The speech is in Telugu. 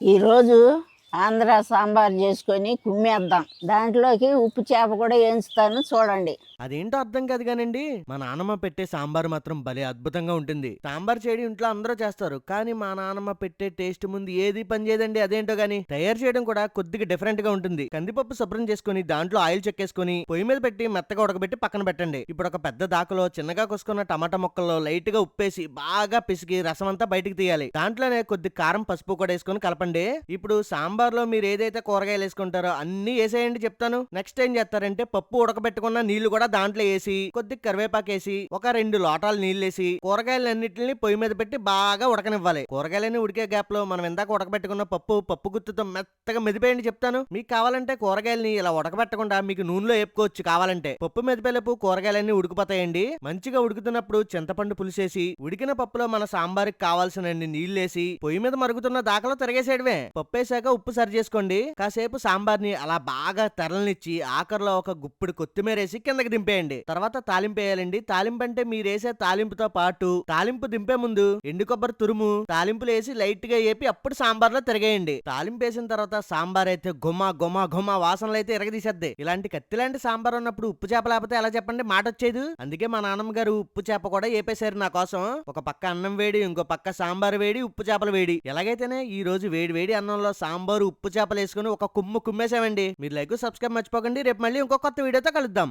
ఈరోజు ఆంధ్ర సాంబార్ చేసుకొని కుమ్మేద్దాం. దాంట్లోకి ఉప్పు చేప కూడా వేయించుతాను చూడండి. అదేంటో అర్థం కాదు కానండి, మా నాన్నమ్మ పెట్టే సాంబార్ మాత్రం భలే అద్భుతంగా ఉంటుంది. సాంబార్ చేయడం ఇంట్లో అందరూ చేస్తారు, కానీ మా నాన్నమ్మ పెట్టే టేస్ట్ ముందు ఏది పని చేయదండి. అదేంటో గానీ తయారు చేయడం కూడా కొద్దిగా డిఫరెంట్ గా ఉంటుంది. కందిపప్పు శుభ్రం చేసుకుని దాంట్లో ఆయిల్ చెక్కేసుకుని పొయ్యి మీద పెట్టి మెత్తగా ఉడకబెట్టి పక్కన పెట్టండి. ఇప్పుడు ఒక పెద్ద దాకలో చిన్నగా కోసుకున్న టమాటా ముక్కల్లో లైట్ గా ఉప్పేసి బాగా పిసికి రసం అంతా బయటికి తీయాలి. దాంట్లోనే కొద్ది కారం పసుపు కూడా వేసుకొని కలపండి. ఇప్పుడు సాంబార్ లో మీరు ఏదైతే కూరగాయలు వేసుకుంటారో అన్ని వేసేయండి చెప్తాను. నెక్స్ట్ ఏం చేస్తారంటే పప్పు ఉడకబెట్టుకున్న నీళ్లు కూడా దాంట్లో వేసి కొద్ది కరివేపాకు వేసి ఒక 2 లోటాలు నీళ్ళు వేసి కూరగాయలన్నింటిని పొయ్యి మీద పెట్టి బాగా ఉడకనివ్వాలి. కూరగాయలన్నీ ఉడికే గ్యాప్ లో మనం ఇందాక ఉడకబెట్టుకున్న పప్పు గుత్తుతో మెత్తగా మెదిపేయండి చెప్తాను. మీకు కావాలంటే కూరగాయలని ఇలా ఉడకబెట్టకుండా మీకు నూనెలో వేపుకోవచ్చు. కావాలంటే పప్పు మెదిపేలోపు కూరగాయలన్నీ ఉడికిపోతాయండి. మంచిగా ఉడుకుతున్నప్పుడు చింతపండు పులుసేసి ఉడికిన పప్పులో మన సాంబార్కి కావాల్సిన నీళ్ళేసి పొయ్యి మీద మరుగుతున్న దాకలో తిరగేసేయడమే. పప్పు వేసాక ఉప్పు సరి చేసుకోండి. కాసేపు సాంబార్ని అలా బాగా తెరలనిచ్చి ఆఖరిలో ఒక గుప్పిడి కొత్తిమీర వేసి కిందకి దింపేయండి. తర్వాత తాలింపు వేయాలండి. తాలింపు అంటే మీరేసే తాలింపుతో పాటు తాలింపు దింపే ముందు ఎండు కొబ్బరి తురుము తాలింపులు వేసి లైట్ గా వేపి అప్పుడు సాంబార్ లో తిరగేయండి. తాలింపు వేసిన తర్వాత సాంబార్ అయితే గుమ వాసనలు అయితే ఎరగదీసేద్ది. ఇలాంటి కత్తి లాంటి సాంబార్ ఉన్నప్పుడు ఉప్పు చేప లేకపోతే ఎలా చెప్పండి, మాట వచ్చేది. అందుకే మా నాన్నమ్మ గారు ఉప్పు చేప కూడా వేపేశారు నా కోసం. ఒక పక్క అన్నం వేడి, ఇంకో పక్క సాంబార్ వేడి, ఉప్పు చేపలు వేడి. ఎలాగైతేనే ఈ రోజు వేడి వేడి అన్నంలో సాంబారు ఉప్పు చేపలు వేసుకుని ఒక కుమ్మేసామండి. మీరు లైక్ సబ్స్క్రైబ్ మర్చిపోకండి. రేపు మళ్ళీ ఇంకో కొత్త వీడియోతో కలుద్దాం.